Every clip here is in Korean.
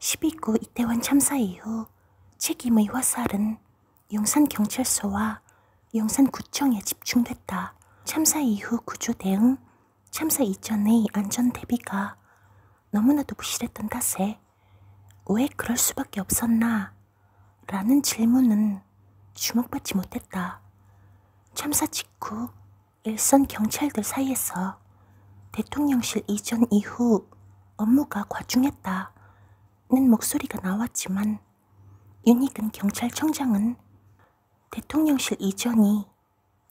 12구 이태원 참사 이후 책임의 화살은 용산경찰서와 용산구청에 집중됐다. 참사 이후 구조 대응, 참사 이전의 안전 대비가 너무나도 부실했던 탓에 왜 그럴 수밖에 없었나? 라는 질문은 주목받지 못했다. 참사 직후 일선 경찰들 사이에서 대통령실 이전 이후 업무가 과중했다는 목소리가 나왔지만 윤익은 경찰청장은 대통령실 이전이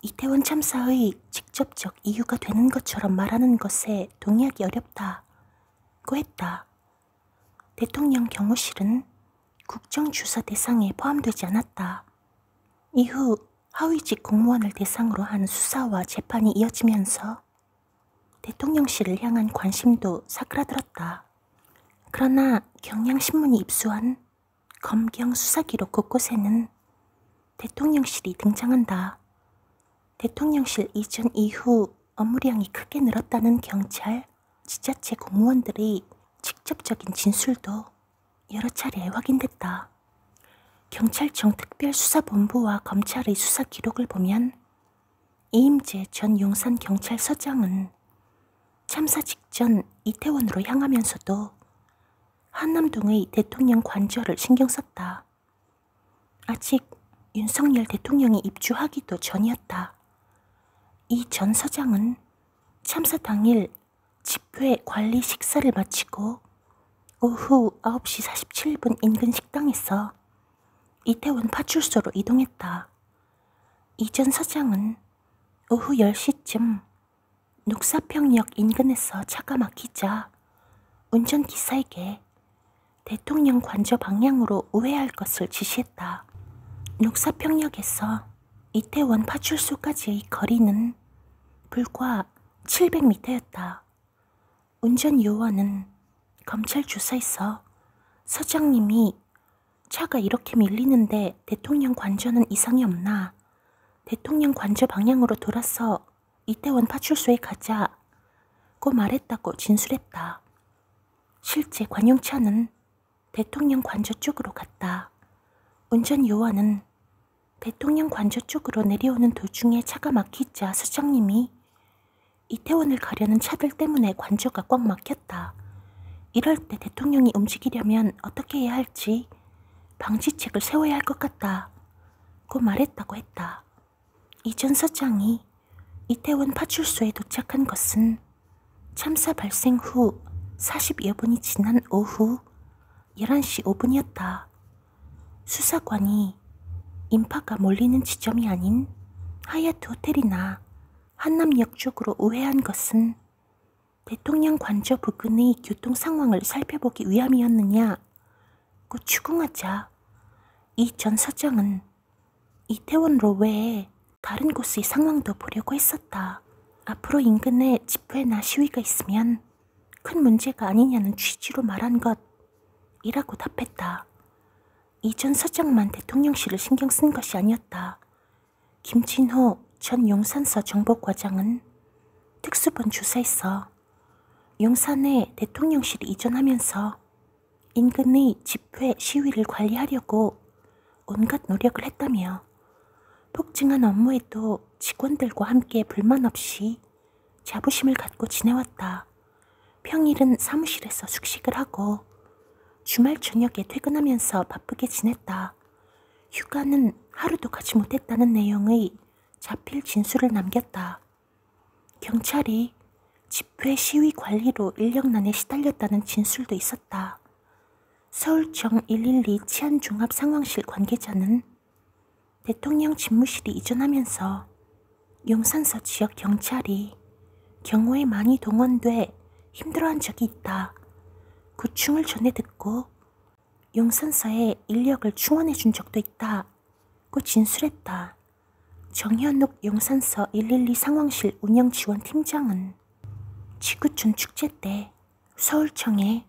이태원 참사의 직접적 이유가 되는 것처럼 말하는 것에 동의하기 어렵다고 했다. 대통령 경호실은 국정주사 대상에 포함되지 않았다. 이후 하위직 공무원을 대상으로 한 수사와 재판이 이어지면서 대통령실을 향한 관심도 사그라들었다. 그러나 경향신문이 입수한 검경 수사기록 곳곳에는 대통령실이 등장한다. 대통령실 이전 이후 업무량이 크게 늘었다는 경찰, 지자체 공무원들의 직접적인 진술도 여러 차례 확인됐다. 경찰청 특별수사본부와 검찰의 수사 기록을 보면 이임재 전 용산경찰서장은 참사 직전 이태원으로 향하면서도 한남동의 대통령 관저를 신경 썼다. 아직 윤석열 대통령이 입주하기도 전이었다. 이 전 서장은 참사 당일 집회 관리 식사를 마치고 오후 9시 47분 인근 식당에서 이태원 파출소로 이동했다. 이 전 서장은 오후 10시쯤 녹사평역 인근에서 차가 막히자 운전기사에게 대통령 관저 방향으로 우회할 것을 지시했다. 녹사평역에서 이태원 파출소까지의 거리는 불과 700m였다. 운전 요원은 검찰 조사에서 서장님이 차가 이렇게 밀리는데 대통령 관저는 이상이 없나? 대통령 관저 방향으로 돌아서 이태원 파출소에 가자고 말했다고 진술했다. 실제 관용차는 대통령 관저 쪽으로 갔다. 운전 요원은 대통령 관저 쪽으로 내려오는 도중에 차가 막히자 서장님이 이태원을 가려는 차들 때문에 관저가 꽉 막혔다. 이럴 때 대통령이 움직이려면 어떻게 해야 할지 방지책을 세워야 할 것 같다고 말했다고 했다. 이 전 서장이 이태원 파출소에 도착한 것은 참사 발생 후 40여 분이 지난 오후 11시 5분이었다. 수사관이 인파가 몰리는 지점이 아닌 하얏트 호텔이나 한남역 쪽으로 우회한 것은 대통령 관저 부근의 교통 상황을 살펴보기 위함이었느냐고 추궁하자 이 전 서장은 이태원로 외에 다른 곳의 상황도 보려고 했었다. 앞으로 인근에 집회나 시위가 있으면 큰 문제가 아니냐는 취지로 말한 것이라고 답했다. 이 전 서장만 대통령실을 신경 쓴 것이 아니었다. 김진호 전 용산서 정보과장은 특수본 조사에서 용산에 대통령실이 이전하면서 인근의 집회 시위를 관리하려고 온갖 노력을 했다며 폭증한 업무에도 직원들과 함께 불만 없이 자부심을 갖고 지내왔다. 평일은 사무실에서 숙식을 하고 주말 저녁에 퇴근하면서 바쁘게 지냈다. 휴가는 하루도 가지 못했다는 내용의 자필 진술을 남겼다. 경찰이 집회 시위 관리로 인력난에 시달렸다는 진술도 있었다. 서울청 112 치안종합상황실 관계자는 대통령 집무실이 이전하면서 용산서 지역 경찰이 경호에 많이 동원돼 힘들어한 적이 있다. 구충을 전해 듣고 용산서에 인력을 충원해 준 적도 있다고 진술했다. 정현욱 용산서 112 상황실 운영지원팀장은 지구촌 축제 때 서울청에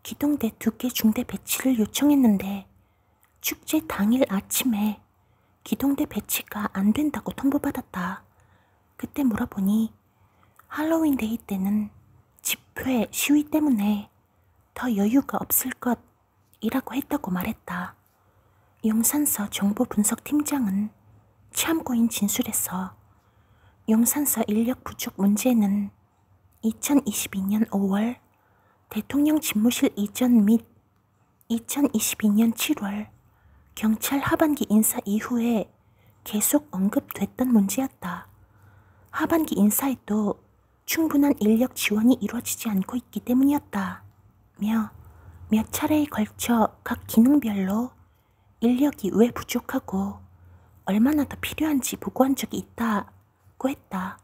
기동대 2개 중대 배치를 요청했는데 축제 당일 아침에 기동대 배치가 안 된다고 통보받았다. 그때 물어보니 할로윈 데이 때는 집회, 시위 때문에 더 여유가 없을 이라고 했다고 말했다. 용산서 정보분석팀장은 참고인 진술에서 용산서 인력 부족 문제는 2022년 5월 대통령 집무실 이전 및 2022년 7월 경찰 하반기 인사 이후에 계속 언급됐던 문제였다. 하반기 인사에도 충분한 인력 지원이 이루어지지 않고 있기 때문이었다. 몇 차례에 걸쳐 각 기능별로 인력이 왜 부족하고 얼마나 더 필요한지 보고한 적이 있다고 했다.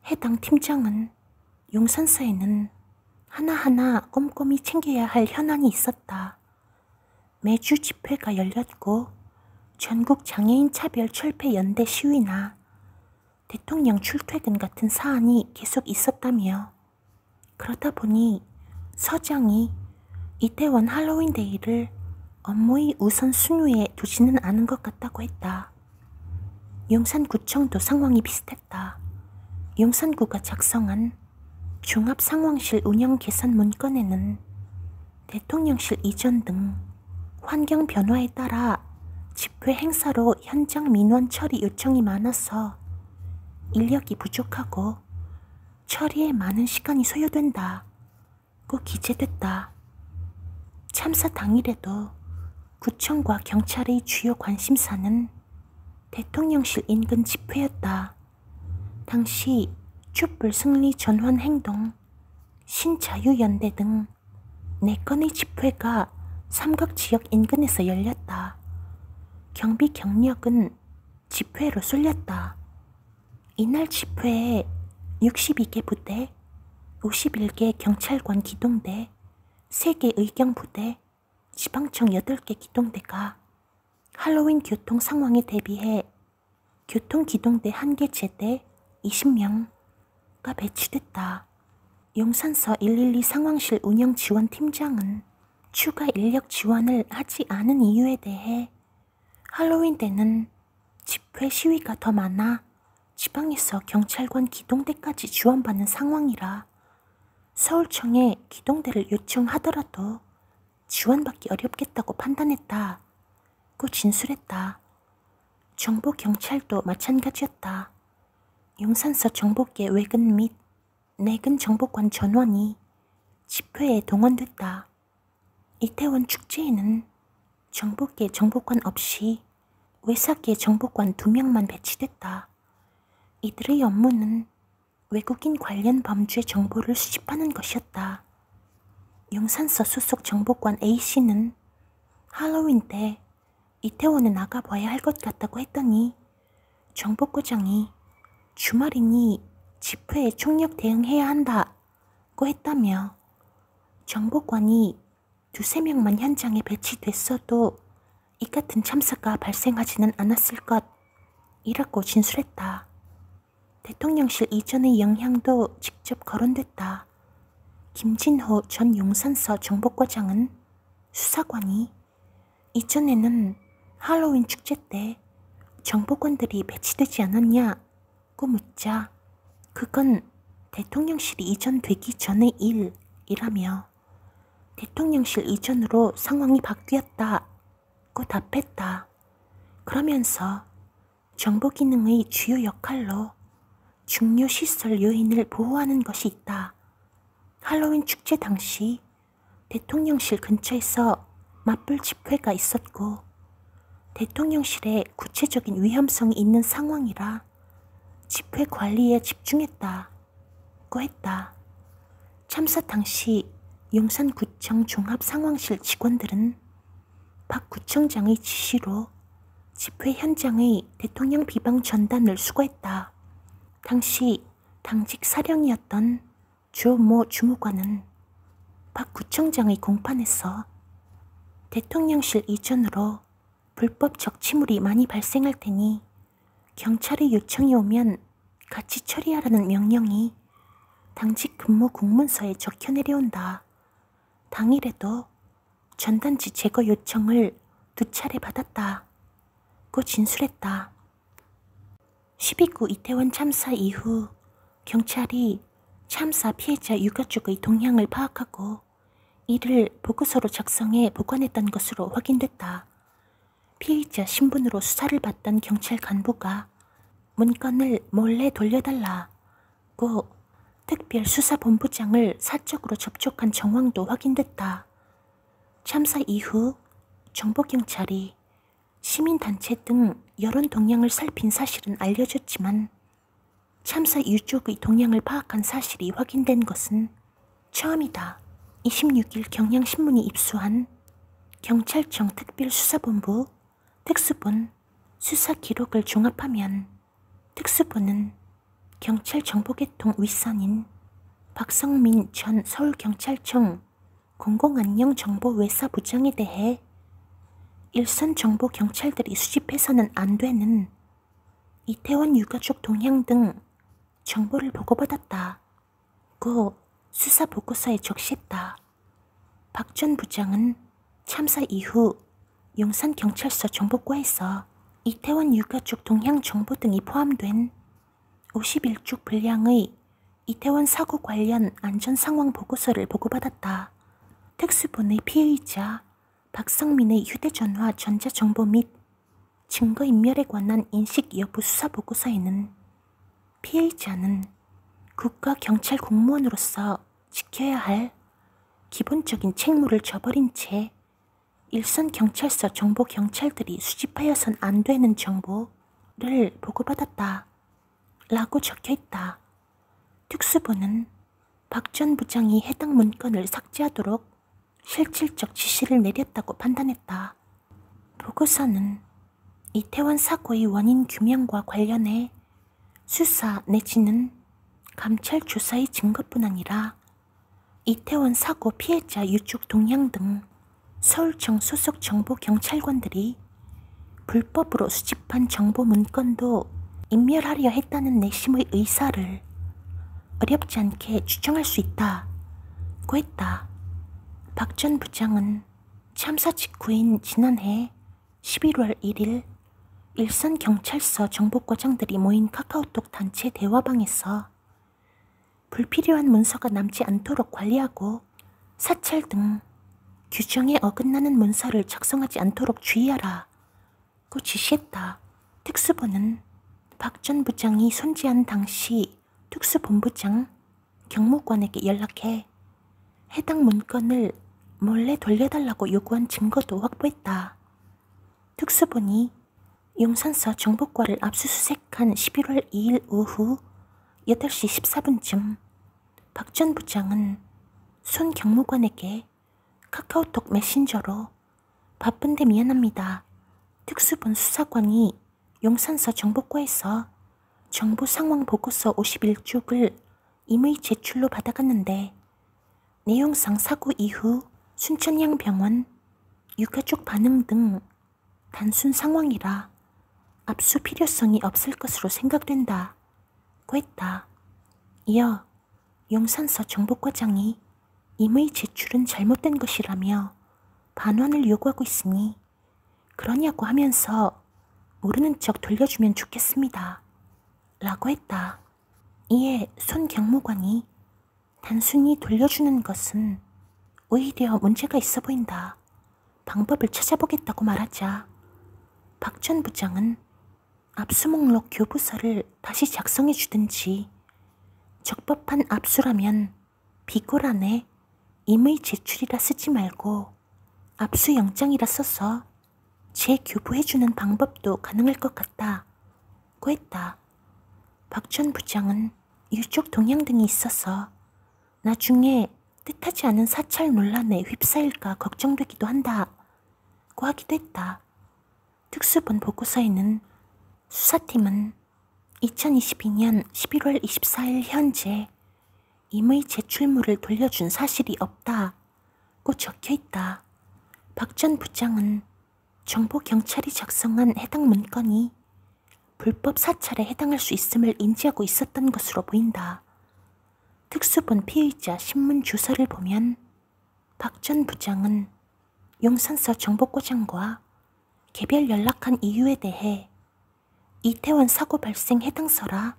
해당 팀장은 용산서에는 하나하나 꼼꼼히 챙겨야 할 현안이 있었다. 매주 집회가 열렸고 전국 장애인 차별 철폐 연대 시위나 대통령 출퇴근 같은 사안이 계속 있었다며, 그러다 보니 서장이 이태원 할로윈 데이를 업무의 우선순위에 두지는 않은 것 같다고 했다. 용산구청도 상황이 비슷했다. 용산구가 작성한 종합상황실 운영 개선 문건에는 대통령실 이전 등 환경 변화에 따라 집회 행사로 현장 민원 처리 요청이 많아서 인력이 부족하고 처리에 많은 시간이 소요된다고 기재됐다. 참사 당일에도 구청과 경찰의 주요 관심사는 대통령실 인근 집회였다. 당시 촛불 승리 전환 행동, 신자유연대 등 4건의 집회가 삼각지역 인근에서 열렸다. 경비 경력은 집회로 쏠렸다. 이날 집회에 62개 부대, 51개 경찰관 기동대, 3개 의경부대, 지방청 8개 기동대가 할로윈 교통 상황에 대비해 교통기동대 1개 제대 20명가 배치됐다. 용산서 112 상황실 운영지원팀장은 추가 인력 지원을 하지 않은 이유에 대해 할로윈 때는 집회 시위가 더 많아 지방에서 경찰관 기동대까지 지원받는 상황이라 서울청에 기동대를 요청하더라도 지원받기 어렵겠다고 판단했다고 진술했다. 정보경찰도 마찬가지였다. 용산서 정보계 외근 및 내근 정보관 전원이 집회에 동원됐다. 이태원 축제에는 정보계 정보관 없이 외사계 정보관 2명만 배치됐다. 이들의 업무는 외국인 관련 범죄 정보를 수집하는 것이었다. 용산서 소속 정보관 A씨는 할로윈 때 이태원에 나가봐야 할 것 같다고 했더니 정보과장이 주말이니 집회에 총력 대응해야 한다고 했다며, 정보관이 2~3명만 현장에 배치됐어도 이 같은 참사가 발생하지는 않았을 것이라고 진술했다. 대통령실 이전의 영향도 직접 거론됐다. 김진호 전 용산서 정보과장은 수사관이 이전에는 할로윈 축제 때 정보관들이 배치되지 않았냐고 묻자 그건 대통령실이 이전되기 전의 일이라며 대통령실 이전으로 상황이 바뀌었다고 답했다. 그러면서 정보기능의 주요 역할로 중요 시설 요인을 보호하는 것이 있다. 할로윈 축제 당시 대통령실 근처에서 맞불 집회가 있었고 대통령실에 구체적인 위험성이 있는 상황이라 집회 관리에 집중했다고 했다. 참사 당시 용산구청 종합상황실 직원들은 박 구청장의 지시로 집회 현장의 대통령 비방 전단을 수거했다. 당시 당직 사령이었던 조모 주무관은 박 구청장의 공판에서 대통령실 이전으로 불법 적치물이 많이 발생할 테니 경찰의 요청이 오면 같이 처리하라는 명령이 당직 근무 공문서에 적혀 내려온다. 당일에도 전단지 제거 요청을 2차례 받았다고 진술했다. 12구 이태원 참사 이후 경찰이 참사 피해자 유가 쪽의 동향을 파악하고 이를 보고서로 작성해 보관했던 것으로 확인됐다. 피의자 신분으로 수사를 받던 경찰 간부가 문건을 몰래 돌려달라고 특별수사본부장을 사적으로 접촉한 정황도 확인됐다. 참사 이후 정보경찰이 시민단체 등 여론 동향을 살핀 사실은 알려졌지만 참사 유족의 동향을 파악한 사실이 확인된 것은 처음이다. 26일 경향신문이 입수한 경찰청 특별수사본부 특수본 수사 기록을 종합하면 특수본은 경찰정보계통 윗선인 박성민 전 서울경찰청 공공안녕정보외사부장에 대해 일선 정보 경찰들이 수집해서는 안 되는 이태원 유가족 동향 등 정보를 보고받았다고 수사 보고서에 적시했다. 박 전 부장은 참사 이후 용산경찰서 정보과에서 이태원 유가족 동향 정보 등이 포함된 51쪽 분량의 이태원 사고 관련 안전상황 보고서를 보고받았다. 특수본의 피의자 박성민의 휴대전화 전자정보 및 증거인멸에 관한 인식 여부 수사 보고서에는 피의자는 국가경찰 공무원으로서 지켜야 할 기본적인 책무를 저버린 채 일선 경찰서 정보 경찰들이 수집하여선 안 되는 정보를 보고받았다. 라고 적혀있다. 특수본은 박 전 부장이 해당 문건을 삭제하도록 실질적 지시를 내렸다고 판단했다. 보고서는 이태원 사고의 원인 규명과 관련해 수사 내지는 감찰 조사의 증거뿐 아니라 이태원 사고 피해자 유족 동향 등 서울청 소속 정보경찰관들이 불법으로 수집한 정보 문건도 인멸하려 했다는 내심의 의사를 어렵지 않게 추정할 수 있다고 했다. 박 전 부장은 참사 직후인 지난해 11월 1일 일선경찰서 정보과장들이 모인 카카오톡 단체 대화방에서 불필요한 문서가 남지 않도록 관리하고 사찰 등 규정에 어긋나는 문서를 작성하지 않도록 주의하라고 지시했다. 특수본은 박 전 부장이 손지한 당시 특수본부장 경무관에게 연락해 해당 문건을 몰래 돌려달라고 요구한 증거도 확보했다. 특수본이 용산서 정보과를 압수수색한 11월 2일 오후 8시 14분쯤 박 전 부장은 손 경무관에게 카카오톡 메신저로 바쁜데 미안합니다. 특수본 수사관이 용산서 정보과에서 정보 상황 보고서 51쪽을 임의 제출로 받아갔는데 내용상 사고 이후 순천향병원 유가족 반응 등 단순 상황이라 압수 필요성이 없을 것으로 생각된다 고 했다. 이어 용산서 정보과장이 임의 제출은 잘못된 것이라며 반환을 요구하고 있으니 그러냐고 하면서 모르는 척 돌려주면 좋겠습니다 라고 했다. 이에 손 경무관이 단순히 돌려주는 것은 오히려 문제가 있어 보인다. 방법을 찾아보겠다고 말하자 박 전 부장은 압수 목록 교부서를 다시 작성해 주든지 적법한 압수라면 비고란에 임의 제출이라 쓰지 말고 압수영장이라 써서 재교부해주는 방법도 가능할 것 같다고 했다. 박 전 부장은 유족 동향 등이 있어서 나중에 뜻하지 않은 사찰 논란에 휩싸일까 걱정되기도 한다고 하기도 했다. 특수본 보고서에는 수사팀은 2022년 11월 24일 현재 임의 제출물을 돌려준 사실이 없다고 적혀있다. 박 전 부장은 정보경찰이 작성한 해당 문건이 불법 사찰에 해당할 수 있음을 인지하고 있었던 것으로 보인다. 특수본 피의자 신문 주소를 보면 박 전 부장은 용산서 정보과장과 개별 연락한 이유에 대해 이태원 사고 발생 해당서라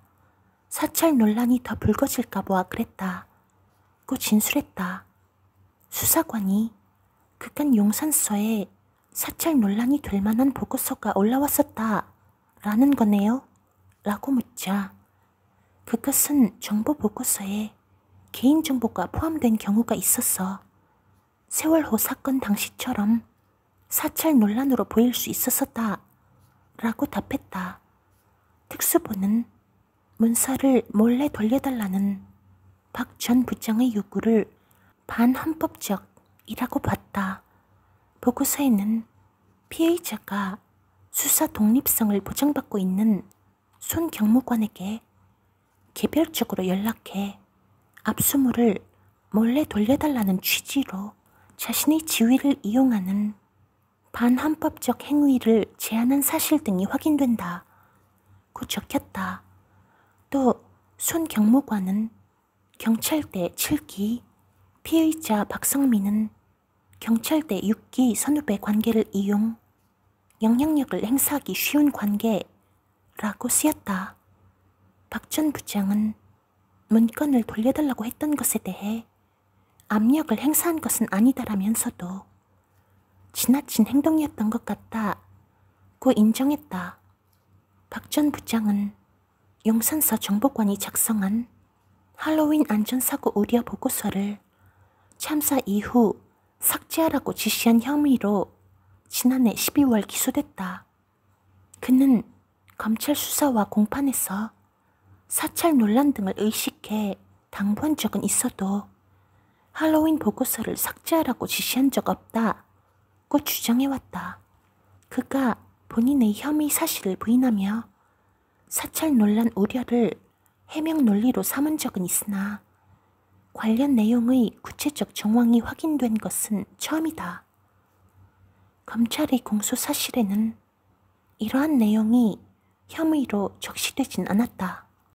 사찰 논란이 더 불거질까 봐 그랬다고 진술했다. 수사관이 그간 용산서에 사찰 논란이 될 만한 보고서가 올라왔었다라는 거네요? 라고 묻자 그것은 정보 보고서에 개인정보가 포함된 경우가 있었어. 세월호 사건 당시처럼 사찰 논란으로 보일 수 있었었다 라고 답했다. 특수부는 문서를 몰래 돌려달라는 박 전 부장의 요구를 반헌법적이라고 봤다. 보고서에는 피해자가 수사 독립성을 보장받고 있는 손 경무관에게 개별적으로 연락해 압수물을 몰래 돌려달라는 취지로 자신의 지위를 이용하는 반헌법적 행위를 제안한 사실 등이 확인된다. 고 적혔다. 또 손 경무관은 경찰대 7기, 피의자 박성민은 경찰대 6기 선후배 관계를 이용 영향력을 행사하기 쉬운 관계라고 쓰였다. 박 전 부장은 문건을 돌려달라고 했던 것에 대해 압력을 행사한 것은 아니다라면서도 지나친 행동이었던 것 같다고 인정했다. 박 전 부장은 용산서 정보관이 작성한 할로윈 안전사고 우려 보고서를 참사 이후 삭제하라고 지시한 혐의로 지난해 12월 기소됐다. 그는 검찰 수사와 공판에서 사찰 논란 등을 의식해 당부한 적은 있어도 할로윈 보고서를 삭제하라고 지시한 적 없다고 주장해왔다. 그가 본인의 혐의 사실을 부인하며 사찰 논란 우려를 해명 논리로 삼은 적은 있으나 관련 내용의 구체적 정황이 확인된 것은 처음이다. 검찰의 공소 사실에는 이러한 내용이 혐의로 적시되진 않았다.